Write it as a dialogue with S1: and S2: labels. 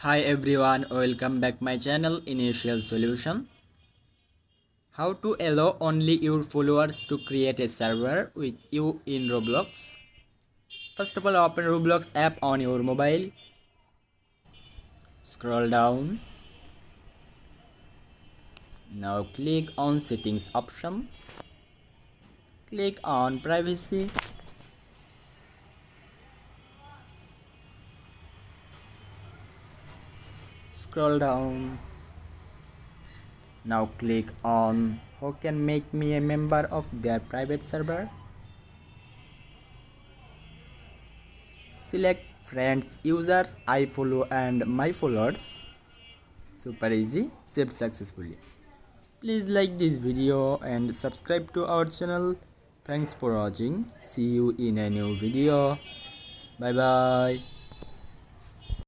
S1: Hi everyone, welcome back my channel Initial Solution. How to allow only your followers to create a server with you in Roblox. First of all, open Roblox app on your mobile. Scroll down. Now click on settings option. Click on privacy. Scroll down. Now click on who can make me a member of their private server. Select friends, users I follow and my followers. Super easy, saved successfully. Please like this video and subscribe to our channel. Thanks for watching. See you in a new video. Bye bye.